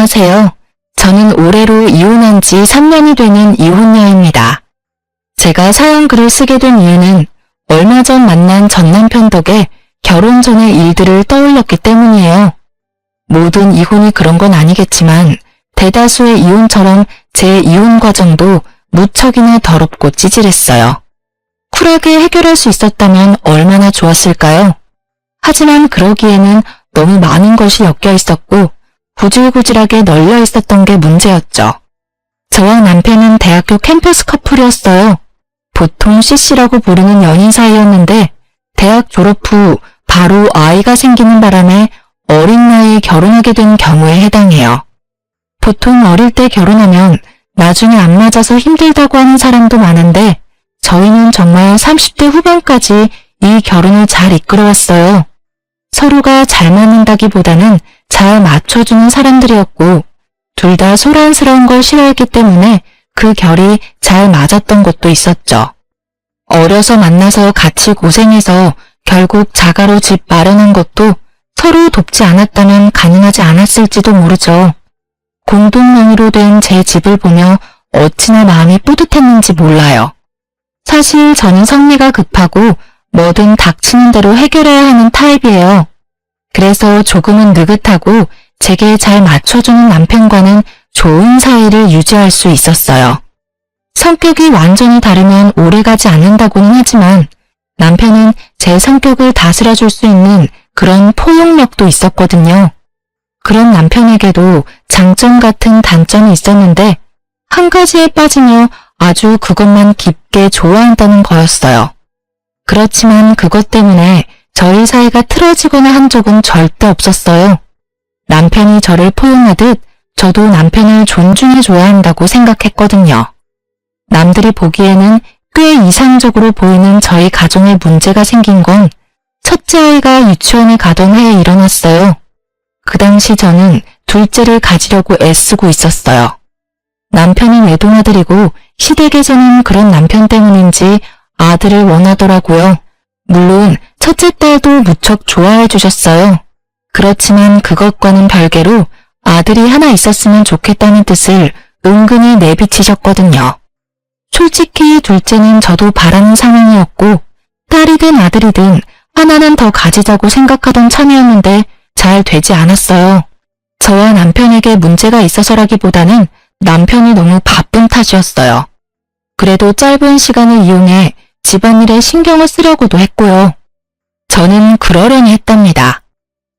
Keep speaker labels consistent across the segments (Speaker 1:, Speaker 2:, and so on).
Speaker 1: 안녕하세요. 저는 올해로 이혼한 지 3년이 되는 이혼녀입니다. 제가 사연 글을 쓰게 된 이유는 얼마 전 만난 전 남편 덕에 결혼 전의 일들을 떠올렸기 때문이에요. 모든 이혼이 그런 건 아니겠지만 대다수의 이혼처럼 제 이혼 과정도 무척이나 더럽고 찌질했어요. 쿨하게 해결할 수 있었다면 얼마나 좋았을까요? 하지만 그러기에는 너무 많은 것이 엮여 있었고 구질구질하게 널려 있었던 게 문제였죠. 저와 남편은 대학교 캠퍼스 커플이었어요. 보통 CC라고 부르는 연인 사이였는데 대학 졸업 후 바로 아이가 생기는 바람에 어린 나이에 결혼하게 된 경우에 해당해요. 보통 어릴 때 결혼하면 나중에 안 맞아서 힘들다고 하는 사람도 많은데 저희는 정말 30대 후반까지 이 결혼을 잘 이끌어왔어요. 서로가 잘 맞는다기보다는 잘 맞춰주는 사람들이었고 둘 다 소란스러운 걸 싫어했기 때문에 그 결이 잘 맞았던 것도 있었죠. 어려서 만나서 같이 고생해서 결국 자가로 집 마련한 것도 서로 돕지 않았다면 가능하지 않았을지도 모르죠. 공동명의로 된 제 집을 보며 어찌나 마음이 뿌듯했는지 몰라요. 사실 저는 성미가 급하고 뭐든 닥치는 대로 해결해야 하는 타입이에요. 그래서 조금은 느긋하고 제게 잘 맞춰주는 남편과는 좋은 사이를 유지할 수 있었어요. 성격이 완전히 다르면 오래가지 않는다고는 하지만 남편은 제 성격을 다스려줄 수 있는 그런 포용력도 있었거든요. 그런 남편에게도 장점 같은 단점이 있었는데 한 가지에 빠지며 아주 그것만 깊게 좋아한다는 거였어요. 그렇지만 그것 때문에 저희 사이가 틀어지거나 한 적은 절대 없었어요. 남편이 저를 포용하듯 저도 남편을 존중해줘야 한다고 생각했거든요. 남들이 보기에는 꽤 이상적으로 보이는 저희 가정에 문제가 생긴 건 첫째 아이가 유치원에 가던 해에 일어났어요. 그 당시 저는 둘째를 가지려고 애쓰고 있었어요. 남편이 외동아들이고 시댁에서는 그런 남편 때문인지 아들을 원하더라고요. 물론 첫째 딸도 무척 좋아해 주셨어요. 그렇지만 그것과는 별개로 아들이 하나 있었으면 좋겠다는 뜻을 은근히 내비치셨거든요. 솔직히 둘째는 저도 바라는 상황이었고 딸이든 아들이든 하나는 더 가지자고 생각하던 참이었는데 잘 되지 않았어요. 저와 남편에게 문제가 있어서라기보다는 남편이 너무 바쁜 탓이었어요. 그래도 짧은 시간을 이용해 집안일에 신경을 쓰려고도 했고요. 저는 그러려니 했답니다.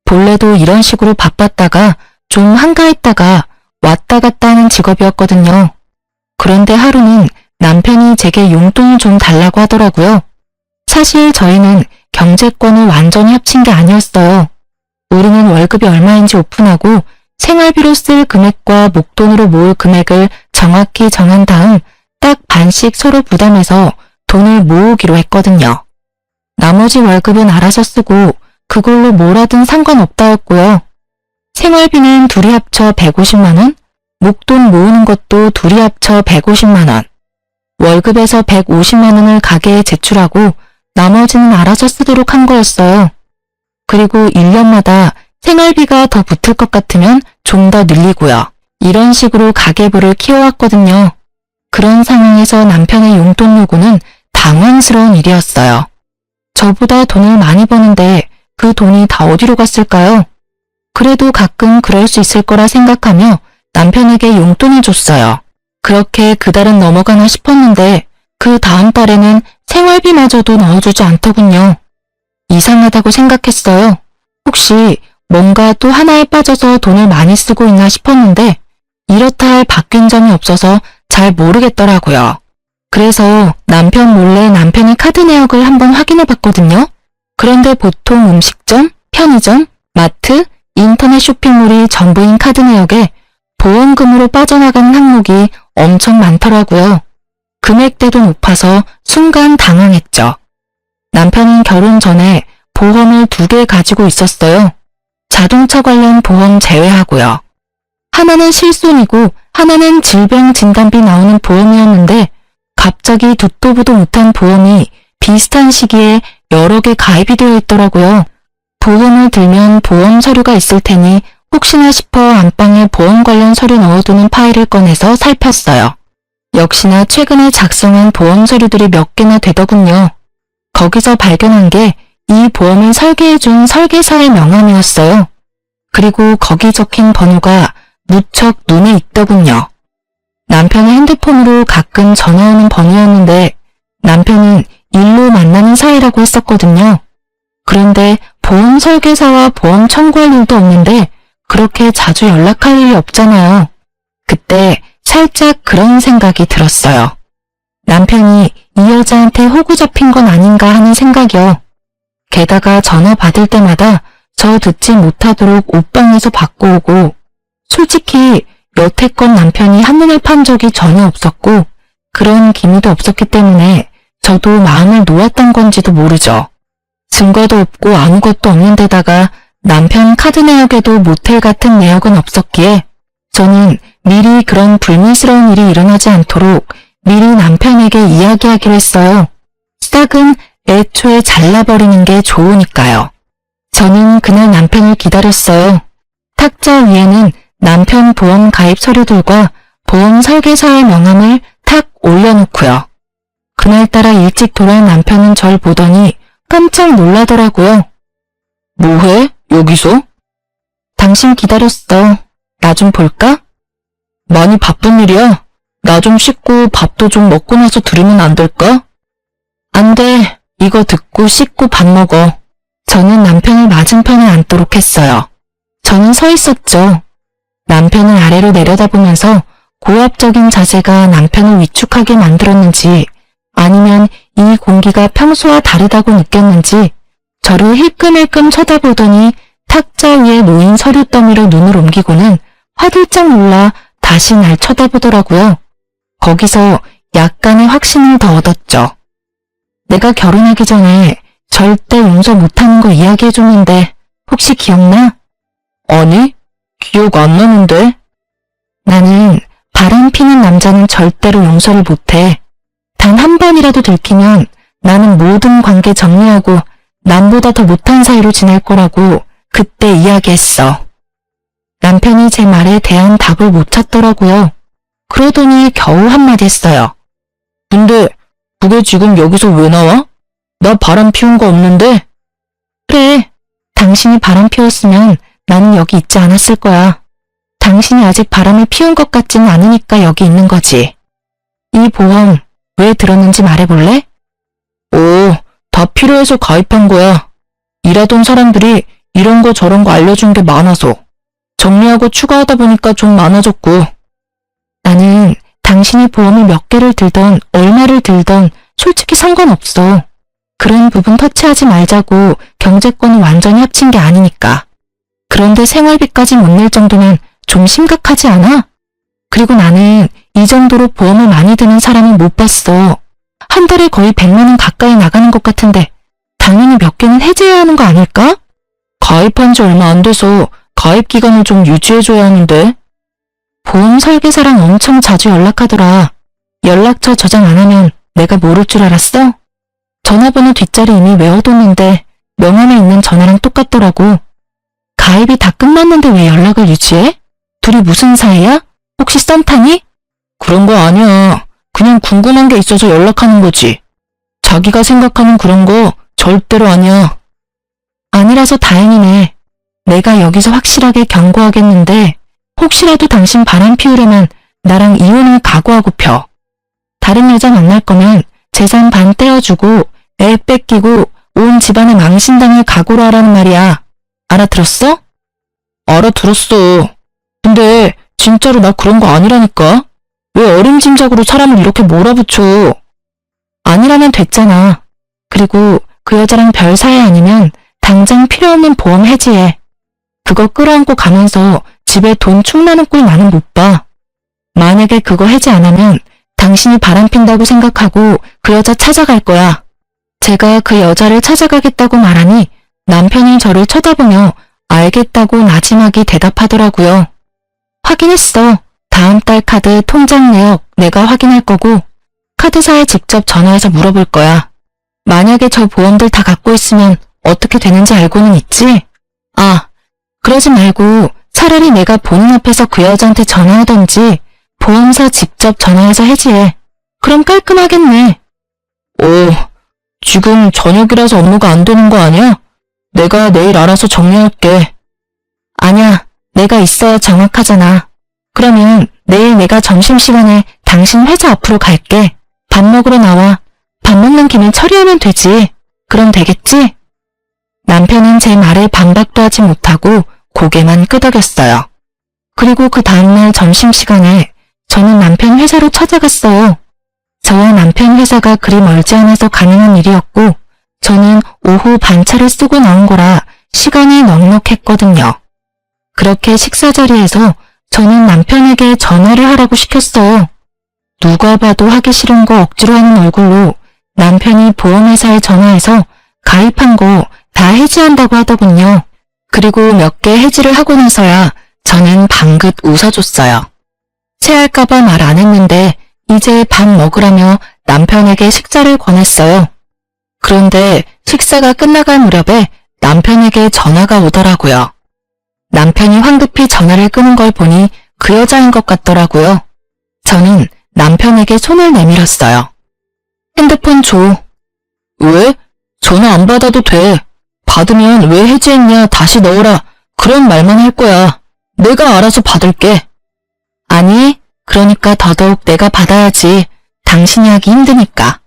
Speaker 1: 본래도 이런 식으로 바빴다가 좀 한가했다가 왔다 갔다 하는 직업이었거든요. 그런데 하루는 남편이 제게 용돈을 좀 달라고 하더라고요. 사실 저희는 경제권을 완전히 합친 게 아니었어요. 우리는 월급이 얼마인지 오픈하고 생활비로 쓸 금액과 목돈으로 모을 금액을 정확히 정한 다음 딱 반씩 서로 부담해서 돈을 모으기로 했거든요. 나머지 월급은 알아서 쓰고 그걸로 뭘 하든 상관없다였고요. 생활비는 둘이 합쳐 150만 원, 목돈 모으는 것도 둘이 합쳐 150만 원, 월급에서 150만 원을 가게에 제출하고 나머지는 알아서 쓰도록 한 거였어요. 그리고 1년마다 생활비가 더 붙을 것 같으면 좀 더 늘리고요. 이런 식으로 가계부를 키워왔거든요. 그런 상황에서 남편의 용돈 요구는 당황스러운 일이었어요. 저보다 돈을 많이 버는데 그 돈이 다 어디로 갔을까요? 그래도 가끔 그럴 수 있을 거라 생각하며 남편에게 용돈을 줬어요. 그렇게 그달은 넘어가나 싶었는데 그 다음 달에는 생활비마저도 넣어주지 않더군요. 이상하다고 생각했어요. 혹시 뭔가 또 하나에 빠져서 돈을 많이 쓰고 있나 싶었는데 이렇다 할 바뀐 점이 없어서 잘 모르겠더라고요. 그래서 남편 몰래 남편의 카드 내역을 한번 확인해 봤거든요. 그런데 보통 음식점, 편의점, 마트, 인터넷 쇼핑몰이 전부인 카드 내역에 보험금으로 빠져나가는 항목이 엄청 많더라고요. 금액대도 높아서 순간 당황했죠. 남편은 결혼 전에 보험을 2개 가지고 있었어요. 자동차 관련 보험 제외하고요. 하나는 실손이고 하나는 질병진단비 나오는 보험이었는데 갑자기 듣도 보도 못한 보험이 비슷한 시기에 여러 개 가입이 되어 있더라고요. 보험을 들면 보험 서류가 있을 테니 혹시나 싶어 안방에 보험 관련 서류 넣어두는 파일을 꺼내서 살폈어요. 역시나 최근에 작성한 보험 서류들이 몇 개나 되더군요. 거기서 발견한 게 이 보험을 설계해준 설계사의 명함이었어요. 그리고 거기 적힌 번호가 무척 눈에 익더군요. 남편의 핸드폰으로 가끔 전화 오는 번호였는데 남편은 일로 만나는 사이라고 했었거든요. 그런데 보험 설계사와 보험 청구할 일도 없는데 그렇게 자주 연락할 일이 없잖아요. 그때 살짝 그런 생각이 들었어요. 남편이 이 여자한테 호구 잡힌 건 아닌가 하는 생각이요. 게다가 전화 받을 때마다 저 듣지 못하도록 옷방에서 받고 오고 솔직히 여태껏 남편이 한눈을 판 적이 전혀 없었고 그런 기미도 없었기 때문에 저도 마음을 놓았던 건지도 모르죠. 증거도 없고 아무것도 없는 데다가 남편 카드 내역에도 모텔 같은 내역은 없었기에 저는 미리 그런 불미스러운 일이 일어나지 않도록 미리 남편에게 이야기하기로 했어요. 싹은 애초에 잘라버리는 게 좋으니까요. 저는 그날 남편을 기다렸어요. 탁자 위에는 남편 보험 가입 서류들과 보험 설계사의 명함을 탁 올려놓고요. 그날따라 일찍 돌아온 남편은 절 보더니 깜짝 놀라더라고요. 뭐해? 여기서? 당신 기다렸어. 나 좀 볼까? 많이 바쁜 일이야. 나 좀 씻고 밥도 좀 먹고 나서 들으면 안 될까? 안 돼. 이거 듣고 씻고 밥 먹어. 저는 남편을 맞은편에 앉도록 했어요. 저는 서 있었죠. 남편을 아래로 내려다보면서 고압적인 자세가 남편을 위축하게 만들었는지 아니면 이 공기가 평소와 다르다고 느꼈는지 저를 힐끔힐끔 쳐다보더니 탁자 위에 놓인 서류 더미로 눈을 옮기고는 화들짝 놀라 다시 날 쳐다보더라고요. 거기서 약간의 확신을 더 얻었죠. 내가 결혼하기 전에 절대 용서 못하는 거 이야기해줬는데 혹시 기억나? 아니, 기억 안 나는데. 나는 바람 피는 남자는 절대로 용서를 못해. 단 한 번이라도 들키면 나는 모든 관계 정리하고 남보다 더 못한 사이로 지낼 거라고 그때 이야기했어. 남편이 제 말에 대한 답을 못 찾더라고요. 그러더니 겨우 한마디 했어요. 근데 그게 지금 여기서 왜 나와? 나 바람 피운 거 없는데? 그래, 당신이 바람 피웠으면 나는 여기 있지 않았을 거야. 당신이 아직 바람을 피운 것 같지는 않으니까 여기 있는 거지. 이 보험 왜 들었는지 말해볼래? 오, 다 필요해서 가입한 거야. 일하던 사람들이 이런 거 저런 거 알려준 게 많아서 정리하고 추가하다 보니까 좀 많아졌고. 나는 당신이 보험을 몇 개를 들던 얼마를 들던 솔직히 상관없어. 그런 부분 터치하지 말자고 경제권을 완전히 합친 게 아니니까. 그런데 생활비까지 못 낼 정도면 좀 심각하지 않아? 그리고 나는 이 정도로 보험을 많이 드는 사람은 못 봤어. 한 달에 거의 100만 원 가까이 나가는 것 같은데 당연히 몇 개는 해지해야 하는 거 아닐까? 가입한 지 얼마 안 돼서 가입 기간을 좀 유지해줘야 하는데. 보험 설계사랑 엄청 자주 연락하더라. 연락처 저장 안 하면 내가 모를 줄 알았어? 전화번호 뒷자리 이미 외워뒀는데 명함에 있는 전화랑 똑같더라고. 가입이 다 끝났는데 왜 연락을 유지해? 둘이 무슨 사이야? 혹시 썸 타니? 그런 거 아니야. 그냥 궁금한 게 있어서 연락하는 거지. 자기가 생각하는 그런 거 절대로 아니야. 아니라서 다행이네. 내가 여기서 확실하게 경고하겠는데 혹시라도 당신 바람 피우려면 나랑 이혼을 각오하고 펴. 다른 여자 만날 거면 재산 반 떼어주고 애 뺏기고 온 집안의 망신당을 각오로 하라는 말이야. 알아들었어? 알아들었어. 근데 진짜로 나 그런 거 아니라니까. 왜 어림짐작으로 사람을 이렇게 몰아붙여. 아니라면 됐잖아. 그리고 그 여자랑 별 사이 아니면 당장 필요 없는 보험 해지해. 그거 끌어안고 가면서 집에 돈 축나는 꼴 나는 못 봐. 만약에 그거 해지 안 하면 당신이 바람핀다고 생각하고 그 여자 찾아갈 거야. 제가 그 여자를 찾아가겠다고 말하니 남편이 저를 쳐다보며 알겠다고 나지막이 대답하더라고요. 확인했어. 다음 달 카드 통장 내역 내가 확인할 거고 카드사에 직접 전화해서 물어볼 거야. 만약에 저 보험들 다 갖고 있으면 어떻게 되는지 알고는 있지? 아, 그러지 말고 차라리 내가 본인 앞에서 그 여자한테 전화하던지 보험사 직접 전화해서 해지해. 그럼 깔끔하겠네. 지금 저녁이라서 업무가 안 되는 거 아니야? 내가 내일 알아서 정리할게. 아니야, 내가 있어야 정확하잖아. 그러면 내일 내가 점심시간에 당신 회사 앞으로 갈게. 밥 먹으러 나와. 밥 먹는 김에 처리하면 되지. 그럼 되겠지? 남편은 제 말에 반박도 하지 못하고 고개만 끄덕였어요. 그리고 그 다음날 점심시간에 저는 남편 회사로 찾아갔어요. 저와 남편 회사가 그리 멀지 않아서 가능한 일이었고 저는 오후 반차를 쓰고 나온 거라 시간이 넉넉했거든요. 그렇게 식사 자리에서 저는 남편에게 전화를 하라고 시켰어요. 누가 봐도 하기 싫은 거 억지로 하는 얼굴로 남편이 보험회사에 전화해서 가입한 거 다 해지한다고 하더군요. 그리고 몇 개 해지를 하고 나서야 저는 방긋 웃어줬어요. 체할까봐 말 안 했는데 이제 밥 먹으라며 남편에게 식사를 권했어요. 그런데 식사가 끝나갈 무렵에 남편에게 전화가 오더라고요. 남편이 황급히 전화를 끄는 걸 보니 그 여자인 것 같더라고요. 저는 남편에게 손을 내밀었어요. 핸드폰 줘. 왜? 전화 안 받아도 돼. 받으면 왜 해지했냐 다시 넣어라. 그런 말만 할 거야. 내가 알아서 받을게. 아니, 그러니까 더더욱 내가 받아야지. 당신이 하기 힘드니까.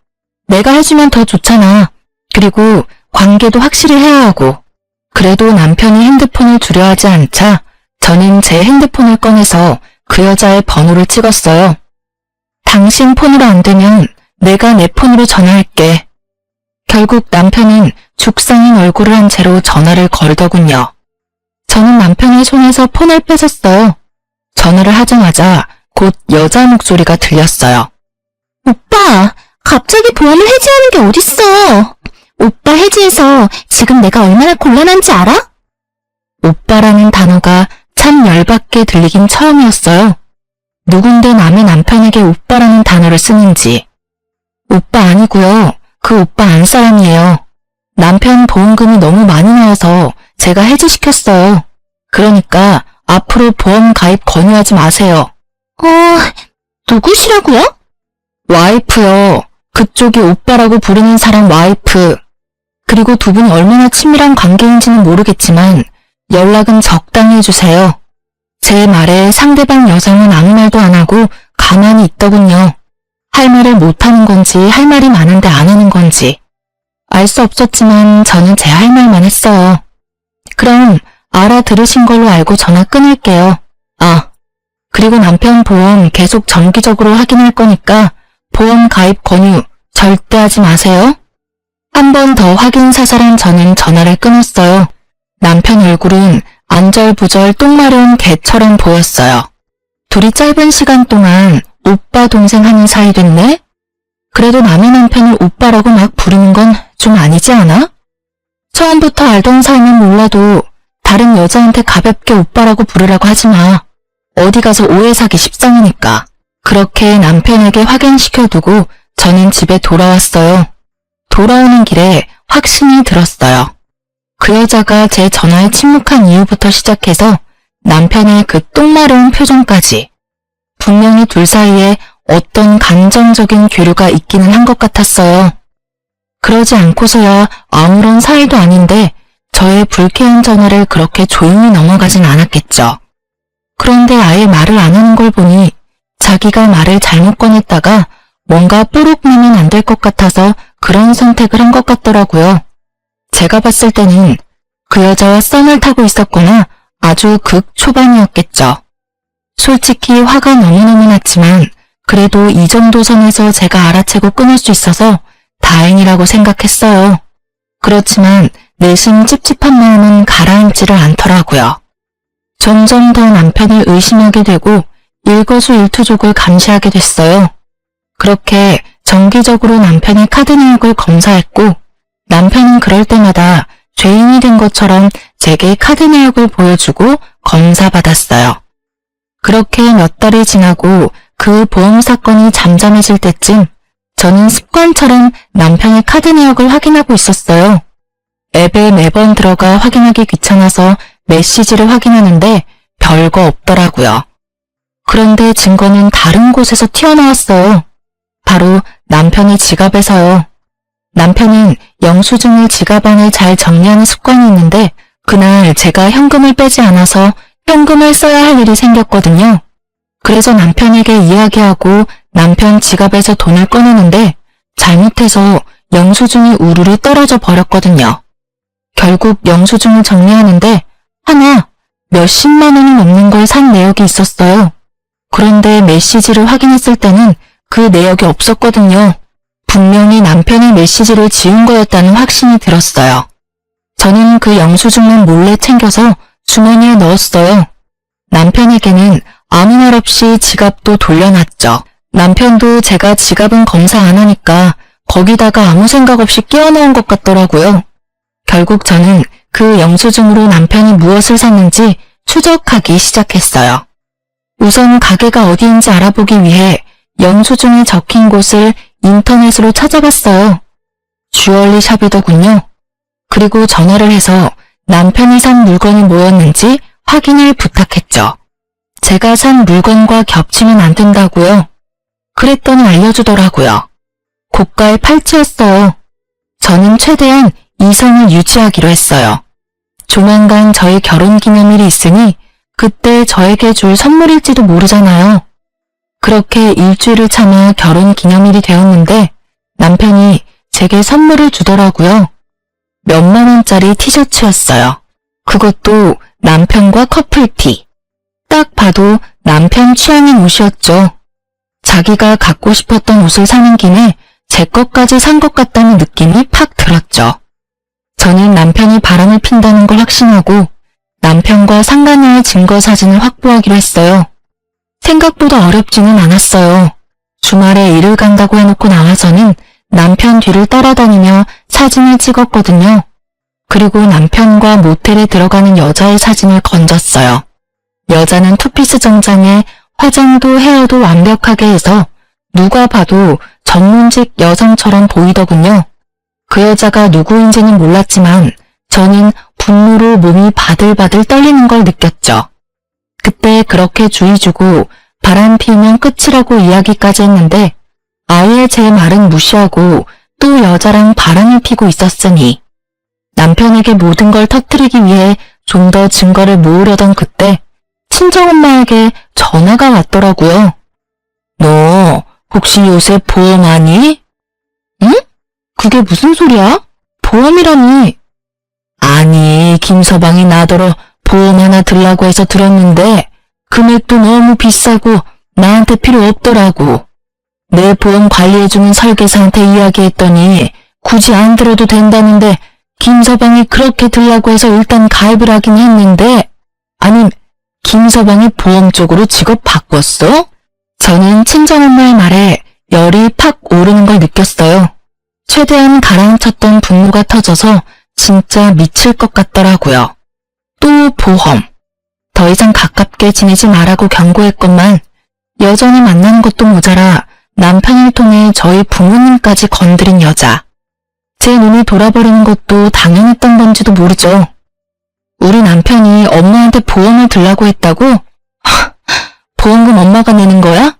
Speaker 1: 내가 해주면 더 좋잖아. 그리고 관계도 확실히 해야 하고. 그래도 남편이 핸드폰을 주려 하지 않자 저는 제 핸드폰을 꺼내서 그 여자의 번호를 찍었어요. 당신 폰으로 안 되면 내가 내 폰으로 전화할게. 결국 남편은 죽상인 얼굴을 한 채로 전화를 걸더군요. 저는 남편의 손에서 폰을 뺏었어요. 전화를 하자마자 곧 여자 목소리가 들렸어요. 오빠, 갑자기 보험을 해지하는 게 어딨어. 오빠 해지해서 지금 내가 얼마나 곤란한지 알아? 오빠라는 단어가 참 열받게 들리긴 처음이었어요. 누군데 남의 남편에게 오빠라는 단어를 쓰는지. 오빠 아니고요. 그 오빠 안 사람이에요. 남편 보험금이 너무 많이 나와서 제가 해지시켰어요. 그러니까 앞으로 보험 가입 권유하지 마세요. 누구시라고요? 와이프요. 그쪽이 오빠라고 부르는 사람 와이프. 그리고 두 분이 얼마나 친밀한 관계인지는 모르겠지만 연락은 적당히 해주세요. 제 말에 상대방 여성은 아무 말도 안 하고 가만히 있더군요. 할 말을 못하는 건지 할 말이 많은데 안 하는 건지. 알 수 없었지만 저는 제 할 말만 했어요. 그럼 알아들으신 걸로 알고 전화 끊을게요. 그리고 남편 보험 계속 정기적으로 확인할 거니까 보험 가입 권유 절대 하지 마세요. 한 번 더 확인 사살한 저는 전화를 끊었어요. 남편 얼굴은 안절부절 똥 마려운 개처럼 보였어요. 둘이 짧은 시간 동안 오빠 동생 하는 사이 됐네? 그래도 남의 남편을 오빠라고 막 부르는 건 좀 아니지 않아? 처음부터 알던 사이면 몰라도 다른 여자한테 가볍게 오빠라고 부르라고 하지 마. 어디 가서 오해 사기 십상이니까. 그렇게 남편에게 확인시켜두고 저는 집에 돌아왔어요. 돌아오는 길에 확신이 들었어요. 그 여자가 제 전화에 침묵한 이유부터 시작해서 남편의 그 똥마려운 표정까지 분명히 둘 사이에 어떤 감정적인 교류가 있기는 한 것 같았어요. 그러지 않고서야 아무런 사이도 아닌데 저의 불쾌한 전화를 그렇게 조용히 넘어가진 않았겠죠. 그런데 아예 말을 안 하는 걸 보니 자기가 말을 잘못 꺼냈다가 뭔가 뽀록 나면 안 될 것 같아서 그런 선택을 한 것 같더라고요. 제가 봤을 때는 그 여자와 썸을 타고 있었거나 아주 극 초반이었겠죠. 솔직히 화가 너무너무 났지만 그래도 이 정도 선에서 제가 알아채고 끊을 수 있어서 다행이라고 생각했어요. 그렇지만 내심 찝찝한 마음은 가라앉지를 않더라고요. 점점 더 남편을 의심하게 되고 일거수일투족을 감시하게 됐어요. 그렇게 정기적으로 남편의 카드 내역을 검사했고 남편은 그럴 때마다 죄인이 된 것처럼 제게 카드 내역을 보여주고 검사받았어요. 그렇게 몇 달이 지나고 그 보험 사건이 잠잠해질 때쯤 저는 습관처럼 남편의 카드 내역을 확인하고 있었어요. 앱에 매번 들어가 확인하기 귀찮아서 메시지를 확인하는데 별거 없더라고요. 그런데 증거는 다른 곳에서 튀어나왔어요. 바로 남편의 지갑에서요. 남편은 영수증을 지갑 안에 잘 정리하는 습관이 있는데 그날 제가 현금을 빼지 않아서 현금을 써야 할 일이 생겼거든요. 그래서 남편에게 이야기하고 남편 지갑에서 돈을 꺼내는데 잘못해서 영수증이 우르르 떨어져 버렸거든요. 결국 영수증을 정리하는데 하나 몇십만 원이 넘는 걸 산 내역이 있었어요. 그런데 메시지를 확인했을 때는 그 내역이 없었거든요. 분명히 남편이 메시지를 지운 거였다는 확신이 들었어요. 저는 그 영수증만 몰래 챙겨서 주머니에 넣었어요. 남편에게는 아무 말 없이 지갑도 돌려놨죠. 남편도 제가 지갑은 검사 안 하니까 거기다가 아무 생각 없이 끼워 넣은 것 같더라고요. 결국 저는 그 영수증으로 남편이 무엇을 샀는지 추적하기 시작했어요. 우선 가게가 어디인지 알아보기 위해 영수증이 적힌 곳을 인터넷으로 찾아봤어요. 주얼리 샵이더군요. 그리고 전화를 해서 남편이 산 물건이 뭐였는지 확인을 부탁했죠. 제가 산 물건과 겹치면 안 된다고요. 그랬더니 알려주더라고요. 고가의 팔찌였어요. 저는 최대한 이성을 유지하기로 했어요. 조만간 저희 결혼기념일이 있으니 그때 저에게 줄 선물일지도 모르잖아요. 그렇게 일주일을 참아 결혼기념일이 되었는데 남편이 제게 선물을 주더라고요. 몇만 원짜리 티셔츠였어요. 그것도 남편과 커플티. 딱 봐도 남편 취향의 옷이었죠. 자기가 갖고 싶었던 옷을 사는 김에 제 것까지 산 것 같다는 느낌이 팍 들었죠. 저는 남편이 바람을 핀다는 걸 확신하고 남편과 상간녀의 증거 사진을 확보하기로 했어요. 생각보다 어렵지는 않았어요. 주말에 일을 간다고 해놓고 나와서는 남편 뒤를 따라다니며 사진을 찍었거든요. 그리고 남편과 모텔에 들어가는 여자의 사진을 건졌어요. 여자는 투피스 정장에 화장도 헤어도 완벽하게 해서 누가 봐도 전문직 여성처럼 보이더군요. 그 여자가 누구인지는 몰랐지만 저는 분노로 몸이 바들바들 떨리는 걸 느꼈죠. 그때 그렇게 주의 주고 바람 피우면 끝이라고 이야기까지 했는데 아예 제 말은 무시하고 또 여자랑 바람을 피고 있었으니 남편에게 모든 걸 터뜨리기 위해 좀 더 증거를 모으려던 그때 친정엄마에게 전화가 왔더라고요. 너 혹시 요새 보험하니? 응? 그게 무슨 소리야? 보험이라니. 아니, 김서방이 나더러 보험 하나 들라고 해서 들었는데 금액도 너무 비싸고 나한테 필요 없더라고. 내 보험 관리해주는 설계사한테 이야기했더니 굳이 안 들어도 된다는데 김서방이 그렇게 들라고 해서 일단 가입을 하긴 했는데 아니, 김서방이 보험 쪽으로 직업 바꿨어? 저는 친정엄마의 말에 열이 팍 오르는 걸 느꼈어요. 최대한 가라앉혔던 분노가 터져서 진짜 미칠 것 같더라고요. 또 보험. 더 이상 가깝게 지내지 말라고 경고했건만 여전히 만나는 것도 모자라 남편을 통해 저희 부모님까지 건드린 여자. 제 눈이 돌아버리는 것도 당연했던 건지도 모르죠. 우리 남편이 엄마한테 보험을 들라고 했다고? 보험금 엄마가 내는 거야?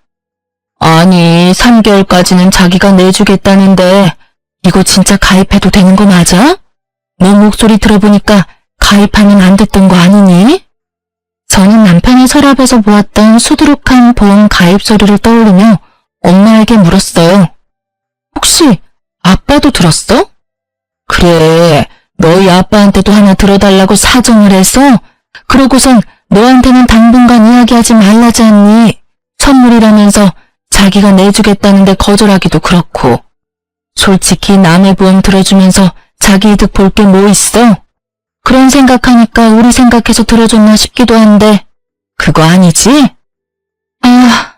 Speaker 1: 아니, 3개월까지는 자기가 내주겠다는데 이거 진짜 가입해도 되는 거 맞아? 너 목소리 들어보니까 가입하면 안 됐던 거 아니니? 저는 남편의 서랍에서 보았던 수두룩한 보험 가입 서류를 떠올리며 엄마에게 물었어요. 혹시 아빠도 들었어? 그래, 너희 아빠한테도 하나 들어달라고 사정을 해서 그러고선 너한테는 당분간 이야기하지 말라지 않니? 선물이라면서 자기가 내주겠다는데 거절하기도 그렇고. 솔직히 남의 보험 들어주면서 자기 이득 볼 게 뭐 있어? 그런 생각하니까 우리 생각해서 들어줬나 싶기도 한데 그거 아니지? 아,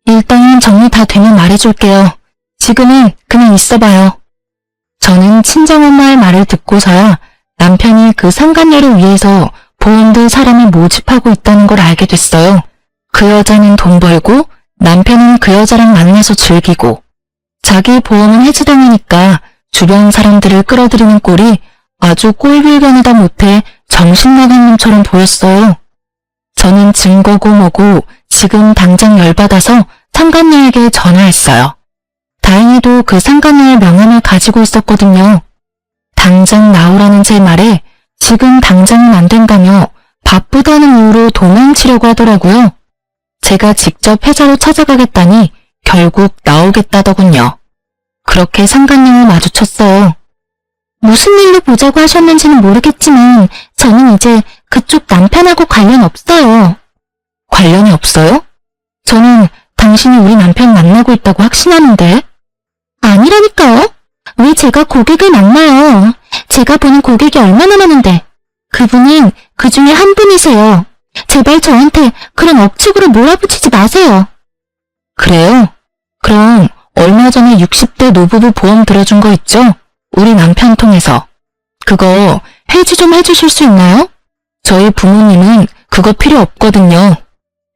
Speaker 1: 일단은 정리 다 되면 말해줄게요. 지금은 그냥 있어봐요. 저는 친정엄마의 말을 듣고서야 남편이 그 상간녀를 위해서 보험들 사람을 모집하고 있다는 걸 알게 됐어요. 그 여자는 돈 벌고 남편은 그 여자랑 만나서 즐기고 자기 보험은 해지당하니까 주변 사람들을 끌어들이는 꼴이 아주 꼴불견이다 못해 정신나간 놈처럼 보였어요. 저는 증거고 뭐고 지금 당장 열받아서 상간녀에게 전화했어요. 다행히도 그 상간녀의 명함을 가지고 있었거든요. 당장 나오라는 제 말에 지금 당장은 안 된다며 바쁘다는 이유로 도망치려고 하더라고요. 제가 직접 회사로 찾아가겠다니 결국 나오겠다더군요. 그렇게 상간녀를 마주쳤어요. 무슨 일로 보자고 하셨는지는 모르겠지만 저는 이제 그쪽 남편하고 관련 없어요. 관련이 없어요? 저는 당신이 우리 남편 만나고 있다고 확신하는데. 아니라니까요. 왜 제가 고객을 만나요? 제가 보는 고객이 얼마나 많은데. 그분은 그 중에 한 분이세요. 제발 저한테 그런 억측으로 몰아붙이지 마세요. 그래요? 그럼 얼마 전에 60대 노부부 보험 들어준 거 있죠? 우리 남편 통해서. 그거 해지 좀 해주실 수 있나요? 저희 부모님은 그거 필요 없거든요.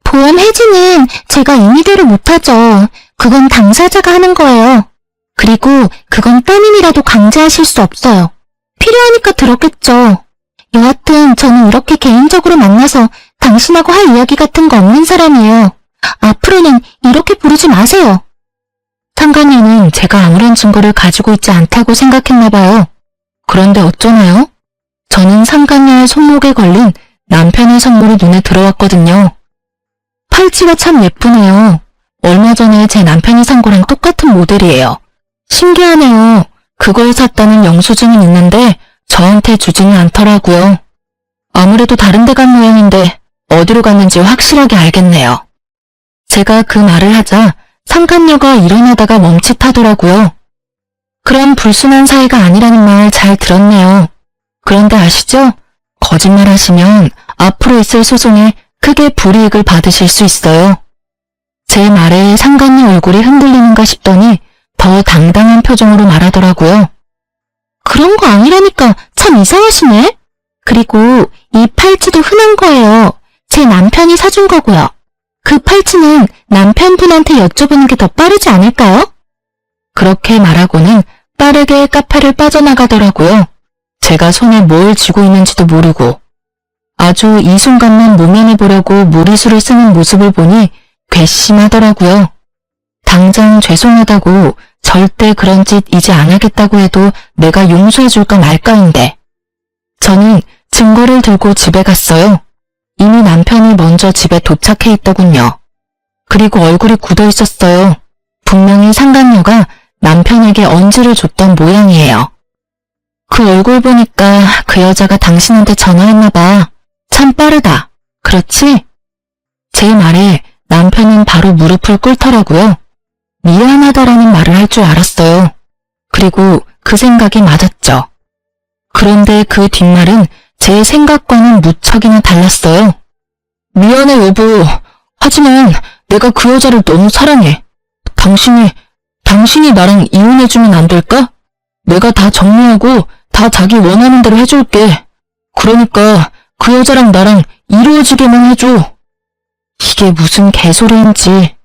Speaker 1: 보험 해지는 제가 임의대로 못하죠. 그건 당사자가 하는 거예요. 그리고 그건 따님이라도 강제하실 수 없어요. 필요하니까 들었겠죠. 여하튼 저는 이렇게 개인적으로 만나서 당신하고 할 이야기 같은 거 없는 사람이에요. 앞으로는 이렇게 부르지 마세요. 상간녀는 제가 아무런 증거를 가지고 있지 않다고 생각했나 봐요. 그런데 어쩌나요? 저는 상간녀의 손목에 걸린 남편의 선물이 눈에 들어왔거든요. 팔찌가 참 예쁘네요. 얼마 전에 제 남편이 산 거랑 똑같은 모델이에요. 신기하네요. 그걸 샀다는 영수증은 있는데 저한테 주지는 않더라고요. 아무래도 다른 데 간 모양인데 어디로 갔는지 확실하게 알겠네요. 제가 그 말을 하자 상간녀가 일어나다가 멈칫하더라고요. 그럼 불순한 사이가 아니라는 말 잘 들었네요. 그런데 아시죠? 거짓말 하시면 앞으로 있을 소송에 크게 불이익을 받으실 수 있어요. 제 말에 상간녀 얼굴이 흔들리는가 싶더니 더 당당한 표정으로 말하더라고요. 그런 거 아니라니까 참 이상하시네. 그리고 이 팔찌도 흔한 거예요. 제 남편이 사준 거고요. 그 팔찌는 남편분한테 여쭤보는 게 더 빠르지 않을까요? 그렇게 말하고는 빠르게 카페를 빠져나가더라고요. 제가 손에 뭘 쥐고 있는지도 모르고. 아주 이 순간만 모면해 보려고 무리수를 쓰는 모습을 보니 괘씸하더라고요. 당장 죄송하다고 절대 그런 짓 이제 안 하겠다고 해도 내가 용서해 줄까 말까인데. 저는 증거를 들고 집에 갔어요. 이미 남편이 먼저 집에 도착해 있더군요. 그리고 얼굴이 굳어 있었어요. 분명히 상간녀가 남편에게 언지를 줬던 모양이에요. 그 얼굴 보니까 그 여자가 당신한테 전화했나 봐. 참 빠르다. 그렇지? 제 말에 남편은 바로 무릎을 꿇더라고요. 미안하다라는 말을 할 줄 알았어요. 그리고 그 생각이 맞았죠. 그런데 그 뒷말은 제 생각과는 무척이나 달랐어요. 미안해 여보. 하지만 내가 그 여자를 너무 사랑해. 당신이 나랑 이혼해주면 안 될까? 내가 다 정리하고 다 자기 원하는 대로 해줄게. 그러니까 그 여자랑 나랑 이루어지게만 해줘. 이게 무슨 개소리인지.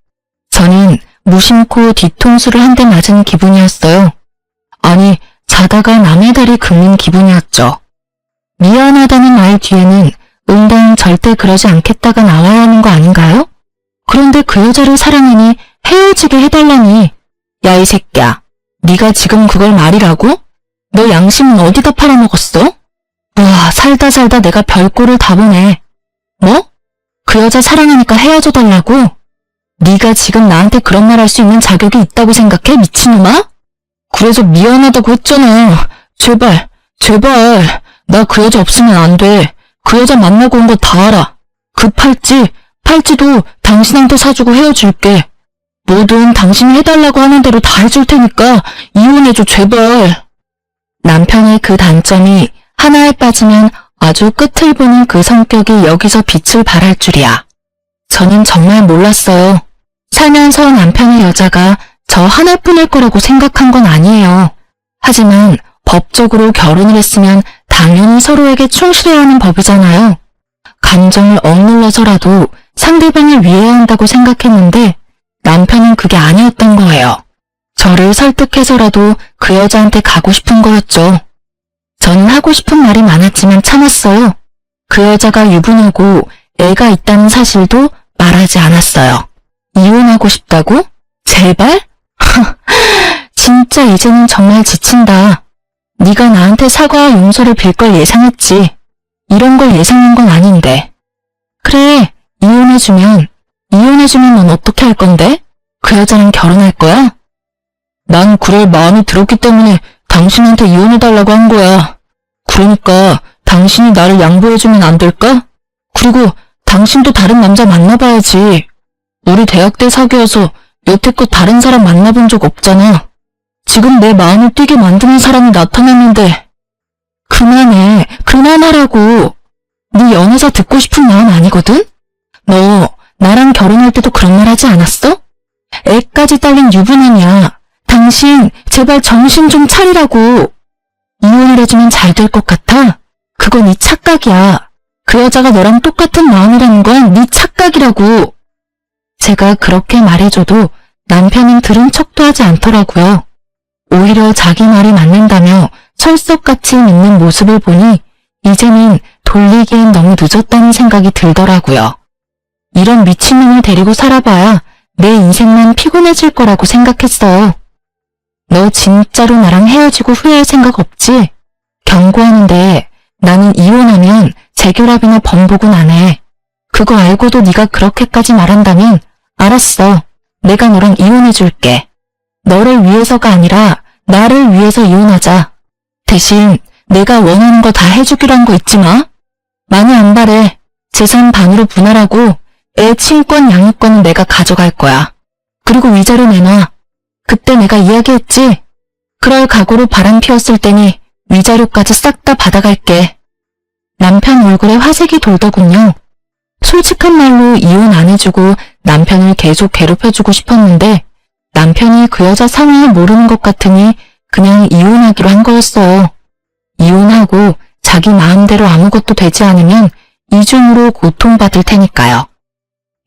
Speaker 1: 저는 무심코 뒤통수를 한 대 맞은 기분이었어요. 아니, 자다가 남의 다리 긁는 기분이었죠. 미안하다는 말 뒤에는 응당 절대 그러지 않겠다가 나와야 하는 거 아닌가요? 그런데 그 여자를 사랑하니 헤어지게 해달라니. 야, 이 새끼야. 네가 지금 그걸 말이라고? 너 양심은 어디다 팔아먹었어? 와, 살다 내가 별꼴을 다 보네. 뭐? 그 여자 사랑하니까 헤어져 달라고? 네가 지금 나한테 그런 말 할 수 있는 자격이 있다고 생각해, 미친놈아? 그래서 미안하다고 했잖아. 제발. 나 그 여자 없으면 안 돼. 그 여자 만나고 온 거 다 알아. 그 팔찌도 당신한테 사주고 헤어질게. 뭐든 당신이 해달라고 하는 대로 다 해줄 테니까 이혼해줘, 제발. 남편의 그 단점이 하나에 빠지면 아주 끝을 보는 그 성격이 여기서 빛을 발할 줄이야. 저는 정말 몰랐어요. 살면서 남편의 여자가 저 하나뿐일 거라고 생각한 건 아니에요. 하지만 법적으로 결혼을 했으면 당연히 서로에게 충실해야 하는 법이잖아요. 감정을 억눌러서라도 상대방을 위해야 한다고 생각했는데 남편은 그게 아니었던 거예요. 저를 설득해서라도 그 여자한테 가고 싶은 거였죠. 저는 하고 싶은 말이 많았지만 참았어요. 그 여자가 유부녀고 애가 있다는 사실도 말하지 않았어요. 이혼하고 싶다고? 제발? 진짜 이제는 정말 지친다. 네가 나한테 사과와 용서를 빌 걸 예상했지. 이런 걸 예상한 건 아닌데. 그래, 이혼해주면 넌 어떻게 할 건데? 그 여자랑 결혼할 거야? 난 그럴 마음이 들었기 때문에 당신한테 이혼해달라고 한 거야. 그러니까 당신이 나를 양보해주면 안 될까? 그리고 당신도 다른 남자 만나봐야지. 우리 대학 때 사귀어서 여태껏 다른 사람 만나본 적 없잖아. 지금 내 마음을 뛰게 만드는 사람이 나타났는데. 그만해, 그만하라고. 네 연애사 듣고 싶은 마음 아니거든? 너 나랑 결혼할 때도 그런 말 하지 않았어? 애까지 딸린 유부남이야. 당신 제발 정신 좀 차리라고. 이혼을 해주면 잘 될 것 같아? 그건 네 착각이야. 그 여자가 너랑 똑같은 마음이라는 건 네 착각이라고. 제가 그렇게 말해줘도 남편은 들은 척도 하지 않더라고요. 오히려 자기 말이 맞는다며 철석같이 믿는 모습을 보니 이제는 돌리기엔 너무 늦었다는 생각이 들더라고요. 이런 미친놈을 데리고 살아봐야 내 인생만 피곤해질 거라고 생각했어요. 너 진짜로 나랑 헤어지고 후회할 생각 없지? 경고하는데 나는 이혼하면 재결합이나 번복은 안 해. 그거 알고도 네가 그렇게까지 말한다면 알았어. 내가 너랑 이혼해줄게. 너를 위해서가 아니라 나를 위해서 이혼하자. 대신 내가 원하는 거 다 해주기로 한 거 잊지 마. 많이 안 바래. 재산 반으로 분할하고 애 친권 양육권은 내가 가져갈 거야. 그리고 위자료 내놔. 그때 내가 이야기했지? 그럴 각오로 바람 피웠을 테니 위자료까지 싹 다 받아갈게. 남편 얼굴에 화색이 돌더군요. 솔직한 말로 이혼 안 해주고 남편을 계속 괴롭혀주고 싶었는데 남편이 그 여자 상황을 모르는 것 같으니 그냥 이혼하기로 한 거였어요. 이혼하고 자기 마음대로 아무것도 되지 않으면 이중으로 고통받을 테니까요.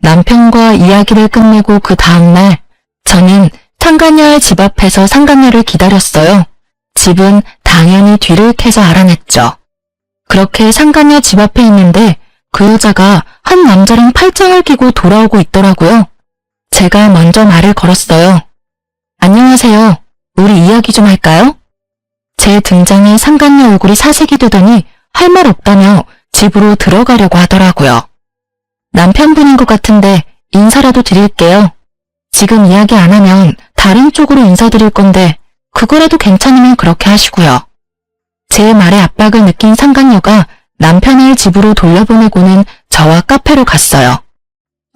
Speaker 1: 남편과 이야기를 끝내고 그 다음날 저는 상간녀의 집 앞에서 상간녀를 기다렸어요. 집은 당연히 뒤를 캐서 알아냈죠. 그렇게 상간녀 집 앞에 있는데 그 여자가 한 남자랑 팔짱을 끼고 돌아오고 있더라고요. 제가 먼저 말을 걸었어요. 안녕하세요. 우리 이야기 좀 할까요? 제 등장에 상간녀 얼굴이 사색이 되더니 할 말 없다며 집으로 들어가려고 하더라고요. 남편분인 것 같은데 인사라도 드릴게요. 지금 이야기 안 하면 다른 쪽으로 인사드릴 건데 그거라도 괜찮으면 그렇게 하시고요. 제 말에 압박을 느낀 상간녀가 남편을 집으로 돌려보내고는 저와 카페로 갔어요.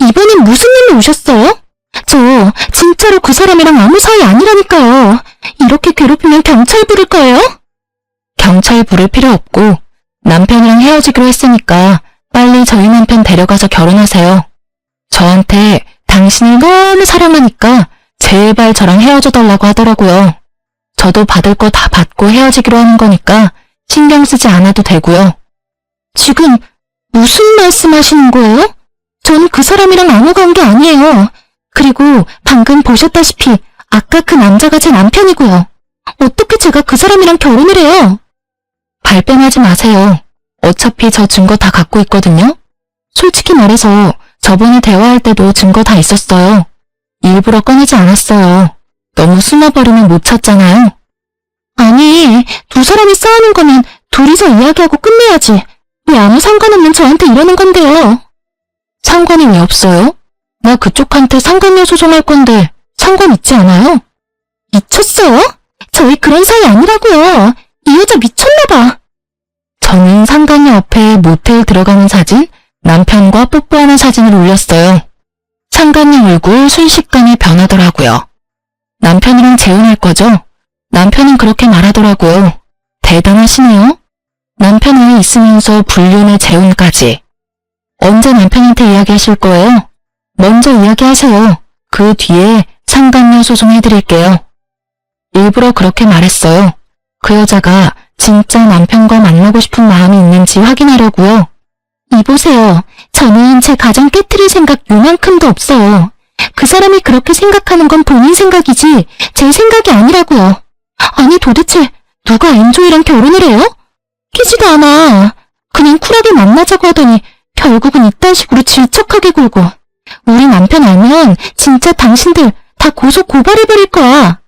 Speaker 1: 이번엔 무슨 일로 오셨어요? 저 진짜로 그 사람이랑 아무 사이 아니라니까요. 이렇게 괴롭히면 경찰 부를 거예요? 경찰 부를 필요 없고 남편이랑 헤어지기로 했으니까 빨리 저희 남편 데려가서 결혼하세요. 저한테 당신을 너무 사랑하니까 제발 저랑 헤어져 달라고 하더라고요. 저도 받을 거 다 받고 헤어지기로 하는 거니까 신경 쓰지 않아도 되고요. 지금 무슨 말씀하시는 거예요? 전 그 사람이랑 아무 관계 아니에요. 그리고 방금 보셨다시피 아까 그 남자가 제 남편이고요. 어떻게 제가 그 사람이랑 결혼을 해요? 발뺌하지 마세요. 어차피 저 증거 다 갖고 있거든요. 솔직히 말해서 저번에 대화할 때도 증거 다 있었어요. 일부러 꺼내지 않았어요. 너무 숨어버리면 못 찾잖아요. 아니, 두 사람이 싸우는 거면 둘이서 이야기하고 끝내야지. 왜 아무 상관없는 저한테 이러는 건데요? 상관이 왜 없어요? 나 그쪽한테 상간녀 소송할 건데 상관 있지 않아요? 미쳤어요? 저희 그런 사이 아니라고요. 이 여자 미쳤나봐. 저는 상간녀 앞에 모텔 들어가는 사진, 남편과 뽀뽀하는 사진을 올렸어요. 상간녀 얼굴 순식간에 변하더라고요. 남편이랑 재혼할 거죠? 남편은 그렇게 말하더라고요. 대단하시네요. 남편 안에 있으면서 불륜의 재혼까지. 언제 남편한테 이야기하실 거예요? 먼저 이야기하세요. 그 뒤에 상간녀 소송해드릴게요. 일부러 그렇게 말했어요. 그 여자가 진짜 남편과 만나고 싶은 마음이 있는지 확인하려고요. 이보세요. 저는 제 가정 깨트릴 생각 요만큼도 없어요. 그 사람이 그렇게 생각하는 건 본인 생각이지 제 생각이 아니라고요. 아니 도대체 누가 엔조이랑 결혼을 해요? 키지도 않아. 그냥 쿨하게 만나자고 하더니 결국은 이딴 식으로 질척하게 굴고. 우리 남편 알면 진짜 당신들 다 고소 고발해버릴 거야.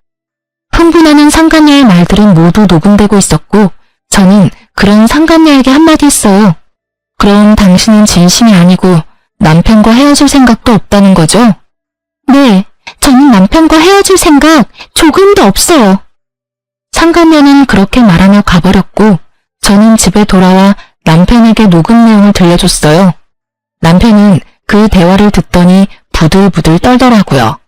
Speaker 1: 흥분하는 상간녀의 말들은 모두 녹음되고 있었고 저는 그런 상간녀에게 한마디 했어요. 그럼 당신은 진심이 아니고 남편과 헤어질 생각도 없다는 거죠? 네, 저는 남편과 헤어질 생각 조금도 없어요. 상간녀는 그렇게 말하며 가버렸고 저는 집에 돌아와 남편에게 녹음 내용을 들려줬어요. 남편은 그 대화를 듣더니 부들부들 떨더라고요.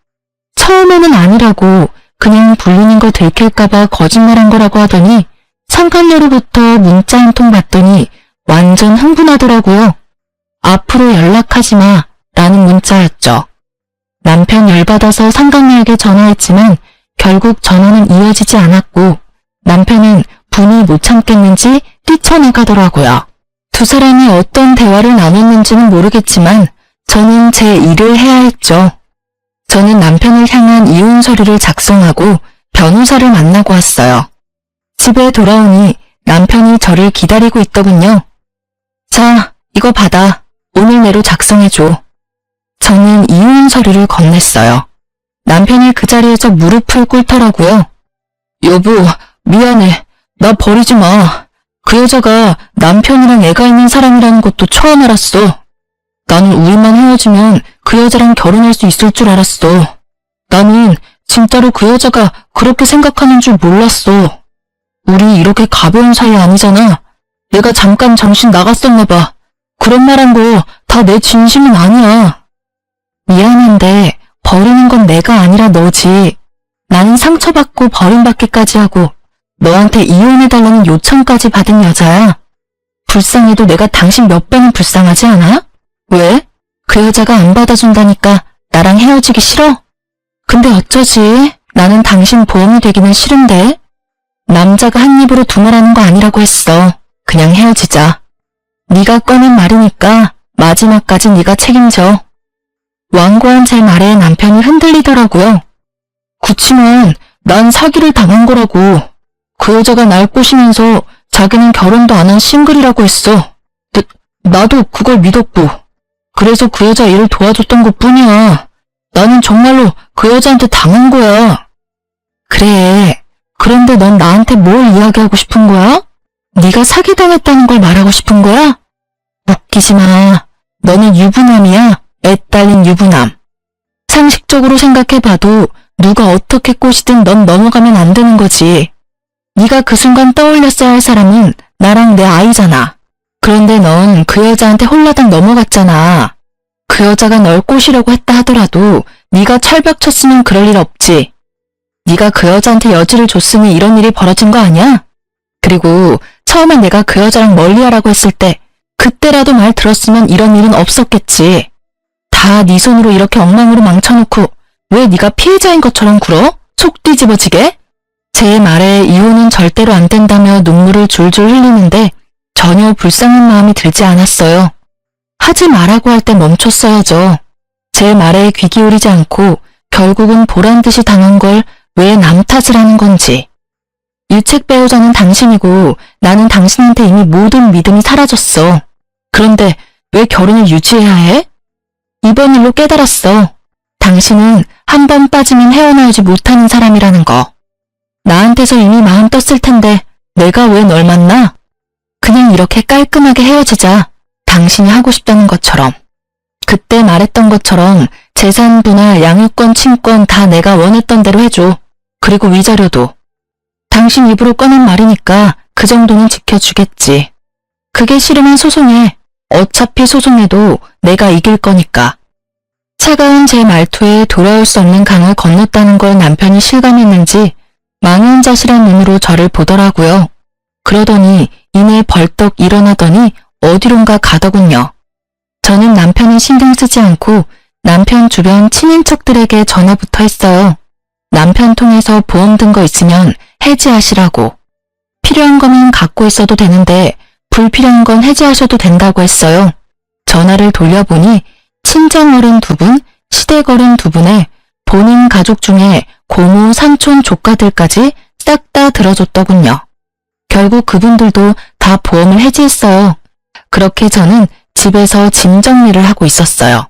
Speaker 1: 처음에는 아니라고 그냥 불리는 거 들킬까봐 거짓말한 거라고 하더니 상간녀로부터 문자 한 통 받더니 완전 흥분하더라고요. 앞으로 연락하지 마 라는 문자였죠. 남편 열받아서 상간녀에게 전화했지만 결국 전화는 이어지지 않았고 남편은 분이 못 참겠는지 뛰쳐나가더라고요. 두 사람이 어떤 대화를 나눴는지는 모르겠지만 저는 제 일을 해야 했죠. 저는 남편을 향한 이혼 서류를 작성하고 변호사를 만나고 왔어요. 집에 돌아오니 남편이 저를 기다리고 있더군요. 자, 이거 받아. 오늘 내로 작성해줘. 저는 이혼 서류를 건넸어요. 남편이 그 자리에서 무릎을 꿇더라고요. 여보, 미안해. 나 버리지 마. 그 여자가 남편이랑 애가 있는 사람이라는 것도 처음 알았어. 나는 우리만 헤어지면 그 여자랑 결혼할 수 있을 줄 알았어. 나는 진짜로 그 여자가 그렇게 생각하는 줄 몰랐어. 우리 이렇게 가벼운 사이 아니잖아. 내가 잠깐 정신 나갔었나 봐. 그런 말한 거 다 내 진심은 아니야. 미안한데 버리는 건 내가 아니라 너지. 나는 상처받고 버림받기까지 하고 너한테 이혼해달라는 요청까지 받은 여자야. 불쌍해도 내가 당신 몇 배는 불쌍하지 않아? 왜? 그 여자가 안 받아준다니까 나랑 헤어지기 싫어? 근데 어쩌지? 나는 당신 보험이 되기는 싫은데. 남자가 한 입으로 두 말하는 거 아니라고 했어. 그냥 헤어지자. 네가 꺼낸 말이니까 마지막까지 네가 책임져. 완고한 제 말에 남편이 흔들리더라고요. 그치만 난 사기를 당한 거라고. 그 여자가 날 꼬시면서 자기는 결혼도 안 한 싱글이라고 했어. 나도 그걸 믿었고. 그래서 그 여자 일을 도와줬던 것뿐이야. 나는 정말로 그 여자한테 당한 거야. 그래. 그런데 넌 나한테 뭘 이야기하고 싶은 거야? 네가 사기당했다는 걸 말하고 싶은 거야? 웃기지 마. 너는 유부남이야. 애 딸린 유부남. 상식적으로 생각해봐도 누가 어떻게 꼬시든 넌 넘어가면 안 되는 거지. 네가 그 순간 떠올렸어야 할 사람은 나랑 내 아이잖아. 그런데 넌 그 여자한테 홀라당 넘어갔잖아. 그 여자가 널 꼬시려고 했다 하더라도 네가 철벽 쳤으면 그럴 일 없지. 네가 그 여자한테 여지를 줬으니 이런 일이 벌어진 거 아니야? 그리고 처음에 내가 그 여자랑 멀리하라고 했을 때 그때라도 말 들었으면 이런 일은 없었겠지. 다 네 손으로 이렇게 엉망으로 망쳐놓고 왜 네가 피해자인 것처럼 굴어? 속 뒤집어지게? 제 말에 이혼은 절대로 안 된다며 눈물을 줄줄 흘리는데 전혀 불쌍한 마음이 들지 않았어요. 하지 말라고 할 때 멈췄어야죠. 제 말에 귀 기울이지 않고 결국은 보란듯이 당한 걸 왜 남 탓을 하는 건지. 일책 배우자는 당신이고 나는 당신한테 이미 모든 믿음이 사라졌어. 그런데 왜 결혼을 유지해야 해? 이번 일로 깨달았어. 당신은 한 번 빠지면 헤어나오지 못하는 사람이라는 거. 나한테서 이미 마음 떴을 텐데 내가 왜 널 만나? 그냥 이렇게 깔끔하게 헤어지자. 당신이 하고 싶다는 것처럼. 그때 말했던 것처럼 재산 분할, 양육권, 친권 다 내가 원했던 대로 해줘. 그리고 위자료도. 당신 입으로 꺼낸 말이니까 그 정도는 지켜주겠지. 그게 싫으면 소송해. 어차피 소송해도 내가 이길 거니까. 차가운 제 말투에 돌아올 수 없는 강을 건넜다는 걸 남편이 실감했는지 망연자실한 눈으로 저를 보더라고요. 그러더니 이내 벌떡 일어나더니 어디론가 가더군요. 저는 남편을 신경 쓰지 않고 남편 주변 친인척들에게 전화부터 했어요. 남편 통해서 보험 든 거 있으면 해지하시라고. 필요한 거면 갖고 있어도 되는데 불필요한 건 해지하셔도 된다고 했어요. 전화를 돌려보니 친정어른 2분, 시댁어른 2분에 본인 가족 중에 고모, 삼촌, 조카들까지 싹 다 들어줬더군요. 결국 그분들도 다 보험을 해지했어요. 그렇게 저는 집에서 짐 정리를 하고 있었어요.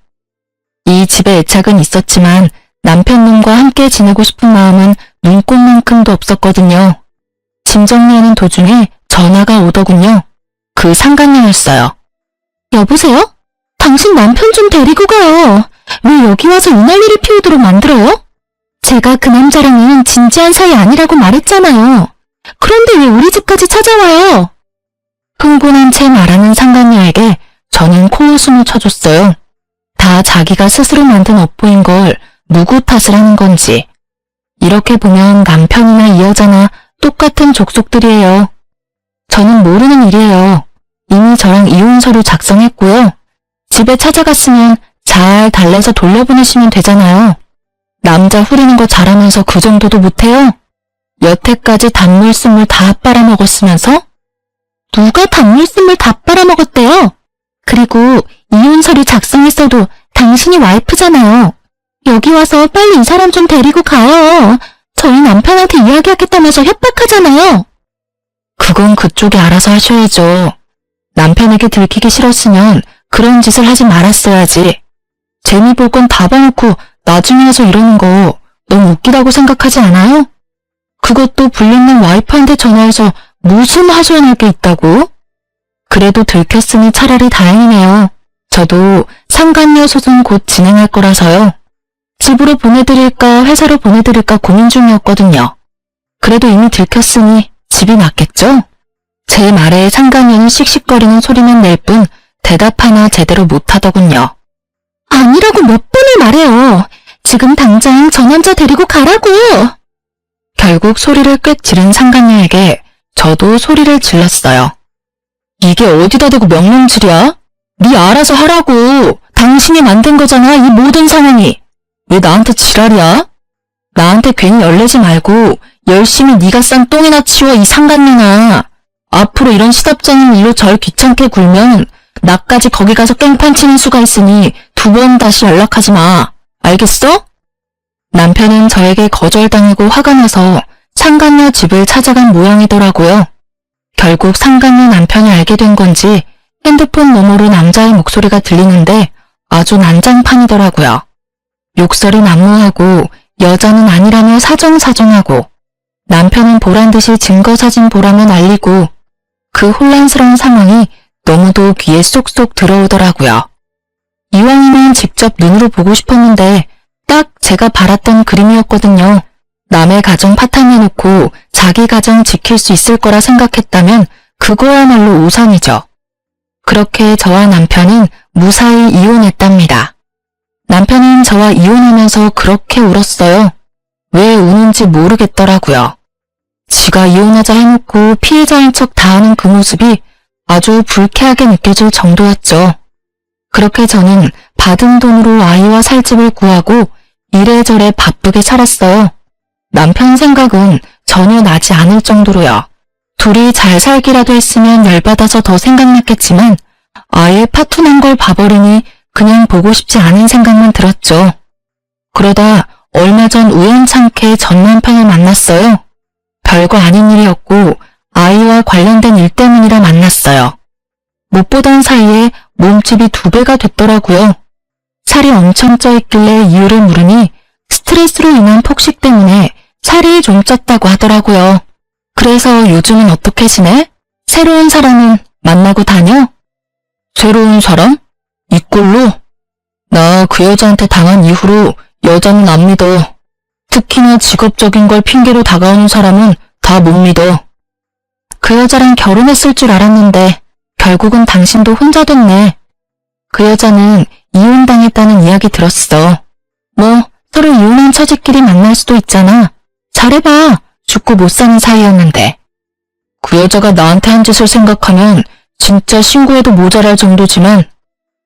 Speaker 1: 이 집에 애착은 있었지만 남편놈과 함께 지내고 싶은 마음은 눈꼽만큼도 없었거든요. 짐 정리하는 도중에 전화가 오더군요. 그 상간녀였어요. 여보세요? 당신 남편 좀 데리고 가요. 왜 여기 와서 이 난리를 피우도록 만들어요? 제가 그 남자랑은 진지한 사이 아니라고 말했잖아요. 그런데 왜 우리 집까지 찾아와요? 흥분한 채 말하는 상간녀에게 저는 코웃음을 쳐줬어요. 다 자기가 스스로 만든 업보인 걸 누구 탓을 하는 건지. 이렇게 보면 남편이나 이 여자나 똑같은 족속들이에요. 저는 모르는 일이에요. 이미 저랑 이혼 서류 작성했고요. 집에 찾아갔으면 잘 달래서 돌려보내시면 되잖아요. 남자 후리는 거 잘하면서 그 정도도 못해요? 여태까지 단물순물 다 빨아먹었으면서? 누가 단물순물 다 빨아먹었대요? 그리고 이혼 서류 작성했어도 당신이 와이프잖아요. 여기 와서 빨리 이 사람 좀 데리고 가요. 저희 남편한테 이야기하겠다면서 협박하잖아요. 그건 그쪽이 알아서 하셔야죠. 남편에게 들키기 싫었으면 그런 짓을 하지 말았어야지. 재미 볼 건 다 봐놓고 나중에 와서 이러는 거 너무 웃기다고 생각하지 않아요? 그것도 불륜남 와이프한테 전화해서 무슨 하소연할 게 있다고? 그래도 들켰으니 차라리 다행이네요. 저도 상간녀 소송 곧 진행할 거라서요. 집으로 보내드릴까 회사로 보내드릴까 고민 중이었거든요. 그래도 이미 들켰으니 집이 낫겠죠? 제 말에 상간녀는 씩씩거리는 소리만 낼 뿐 대답 하나 제대로 못하더군요. 아니라고 몇 번을 말해요. 지금 당장 저 남자 데리고 가라고. 결국 소리를 꽥 지른 상간녀에게 저도 소리를 질렀어요. 이게 어디다 대고 명령질이야? 네 알아서 하라고. 당신이 만든 거잖아, 이 모든 상황이. 왜 나한테 지랄이야? 나한테 괜히 열내지 말고 열심히 네가 싼 똥이나 치워, 이 상간녀나. 앞으로 이런 시덥잖은 일로 절 귀찮게 굴면 나까지 거기 가서 깽판 치는 수가 있으니 2번 다시 연락하지 마. 알겠어? 남편은 저에게 거절당하고 화가 나서 상간녀 집을 찾아간 모양이더라고요. 결국 상간녀 남편이 알게 된 건지 핸드폰 너머로 남자의 목소리가 들리는데 아주 난장판이더라고요. 욕설이 난무하고 여자는 아니라며 사정사정하고 남편은 보란듯이 증거사진 보라며 난리고 그 혼란스러운 상황이 너무도 귀에 쏙쏙 들어오더라고요. 이왕이면 직접 눈으로 보고 싶었는데 딱 제가 바랐던 그림이었거든요. 남의 가정 파탄내놓고 자기 가정 지킬 수 있을 거라 생각했다면 그거야말로 오산이죠. 그렇게 저와 남편은 무사히 이혼했답니다. 남편은 저와 이혼하면서 그렇게 울었어요. 왜 우는지 모르겠더라고요. 지가 이혼하자 해놓고 피해자인 척 다하는 그 모습이 아주 불쾌하게 느껴질 정도였죠. 그렇게 저는 받은 돈으로 아이와 살 집을 구하고 이래저래 바쁘게 살았어요. 남편 생각은 전혀 나지 않을 정도로요. 둘이 잘 살기라도 했으면 열받아서 더 생각났겠지만 아예 파토난 걸 봐버리니 그냥 보고 싶지 않은 생각만 들었죠. 그러다 얼마 전 우연찮게 전 남편을 만났어요. 별거 아닌 일이었고 아이와 관련된 일 때문이라 만났어요. 못 보던 사이에 몸집이 2배가 됐더라고요. 살이 엄청 쪄있길래 이유를 물으니 스트레스로 인한 폭식 때문에 살이 좀 쪘다고 하더라고요. 그래서 요즘은 어떻게 지내? 새로운 사람은 만나고 다녀? 새로운 사람? 이 꼴로? 나 그 여자한테 당한 이후로 여자는 안 믿어. 특히나 직업적인 걸 핑계로 다가오는 사람은 다 못 믿어. 그 여자랑 결혼했을 줄 알았는데 결국은 당신도 혼자 됐네. 그 여자는 이혼당했다는 이야기 들었어. 뭐 서로 이혼한 처지끼리 만날 수도 있잖아. 잘해봐. 죽고 못 사는 사이였는데. 그 여자가 나한테 한 짓을 생각하면 진짜 신고해도 모자랄 정도지만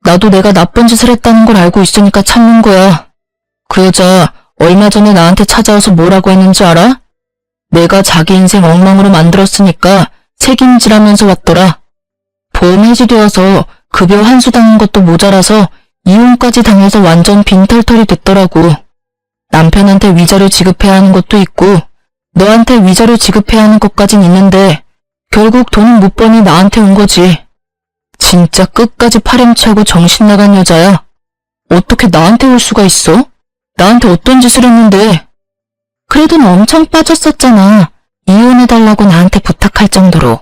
Speaker 1: 나도 내가 나쁜 짓을 했다는 걸 알고 있으니까 참는 거야. 그 여자 얼마 전에 나한테 찾아와서 뭐라고 했는지 알아? 내가 자기 인생 엉망으로 만들었으니까 책임지라면서 왔더라. 보험 해지되어서 급여 환수 당한 것도 모자라서 이혼까지 당해서 완전 빈털털이 됐더라고. 남편한테 위자료 지급해야 하는 것도 있고 너한테 위자료 지급해야 하는 것까진 있는데 결국 돈은 못 버니 나한테 온 거지. 진짜 끝까지 파렴치하고 정신 나간 여자야. 어떻게 나한테 올 수가 있어? 나한테 어떤 짓을 했는데? 그래도 너 엄청 빠졌었잖아. 이혼해달라고 나한테 부탁할 정도로.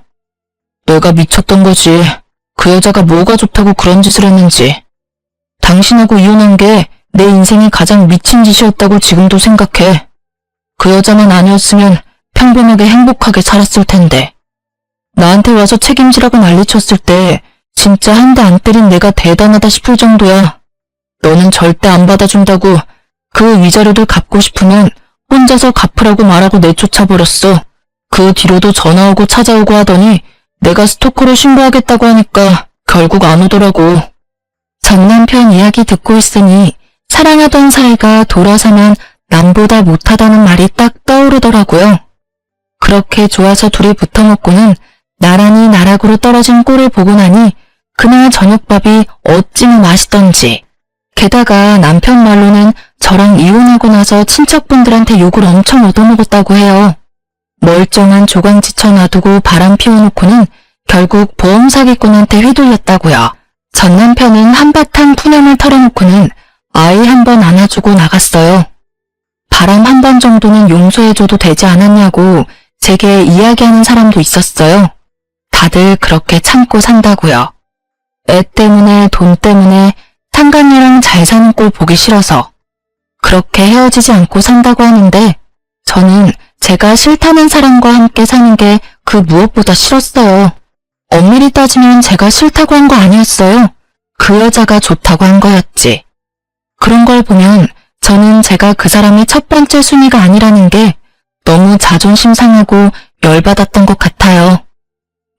Speaker 1: 내가 미쳤던 거지. 그 여자가 뭐가 좋다고 그런 짓을 했는지. 당신하고 이혼한 게 내 인생이 가장 미친 짓이었다고 지금도 생각해. 그 여자만 아니었으면 평범하게 행복하게 살았을 텐데. 나한테 와서 책임지라고 난리쳤을 때 진짜 한 대 안 때린 내가 대단하다 싶을 정도야. 너는 절대 안 받아준다고 그 위자료를 갚고 싶으면 혼자서 갚으라고 말하고 내쫓아버렸어. 그 뒤로도 전화 오고 찾아오고 하더니 내가 스토커로 신고하겠다고 하니까 결국 안 오더라고. 전 남편 이야기 듣고 있으니 사랑하던 사이가 돌아서면 남보다 못하다는 말이 딱 떠오르더라고요. 그렇게 좋아서 둘이 붙어먹고는 나란히 나락으로 떨어진 꼴을 보고 나니 그날 저녁밥이 어찌나 맛있던지. 게다가 남편 말로는 저랑 이혼하고 나서 친척분들한테 욕을 엄청 얻어먹었다고 해요. 멀쩡한 조강지쳐 놔두고 바람 피워놓고는 결국 보험 사기꾼한테 휘둘렸다고요. 전 남편은 한바탕 푸념을 털어놓고는 아이 한 번 안아주고 나갔어요. 바람 한 번 정도는 용서해줘도 되지 않았냐고 제게 이야기하는 사람도 있었어요. 다들 그렇게 참고 산다고요. 애 때문에 돈 때문에 상간녀랑 잘 사는 꼴 보기 싫어서 그렇게 헤어지지 않고 산다고 하는데 저는 제가 싫다는 사람과 함께 사는 게 그 무엇보다 싫었어요. 엄밀히 따지면 제가 싫다고 한 거 아니었어요. 그 여자가 좋다고 한 거였지. 그런 걸 보면 저는 제가 그 사람의 첫 번째 순위가 아니라는 게 너무 자존심 상하고 열받았던 것 같아요.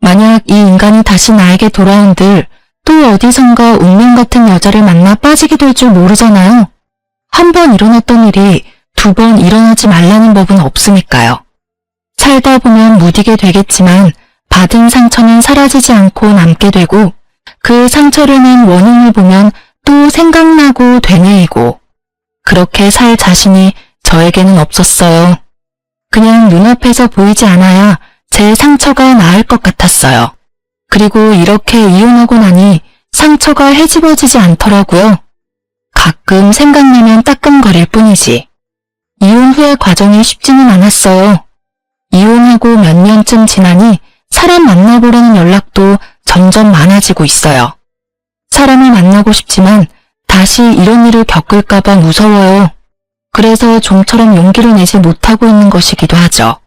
Speaker 1: 만약 이 인간이 다시 나에게 돌아온들 또 어디선가 운명 같은 여자를 만나 빠지게 될 줄 모르잖아요. 한 번 일어났던 일이 두 번 일어나지 말라는 법은 없으니까요. 살다 보면 무디게 되겠지만 받은 상처는 사라지지 않고 남게 되고 그 상처를 낸 원인을 보면 또 생각나고 되뇌이고 그렇게 살 자신이 저에게는 없었어요. 그냥 눈앞에서 보이지 않아야 제 상처가 나을 것 같았어요. 그리고 이렇게 이혼하고 나니 상처가 헤집어지지 않더라고요. 가끔 생각나면 따끔거릴 뿐이지. 이혼 후의 과정이 쉽지는 않았어요. 이혼하고 몇 년쯤 지나니 사람 만나보려는 연락도 점점 많아지고 있어요. 사람을 만나고 싶지만 다시 이런 일을 겪을까봐 무서워요. 그래서 좀처럼 용기를 내지 못하고 있는 것이기도 하죠.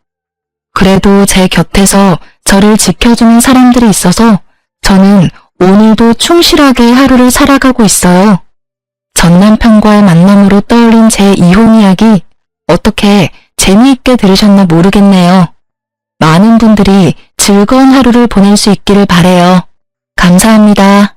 Speaker 1: 그래도 제 곁에서 저를 지켜주는 사람들이 있어서 저는 오늘도 충실하게 하루를 살아가고 있어요. 전 남편과의 만남으로 떠올린 제 이혼 이야기 어떻게 재미있게 들으셨나 모르겠네요. 많은 분들이 즐거운 하루를 보낼 수 있기를 바라요. 감사합니다.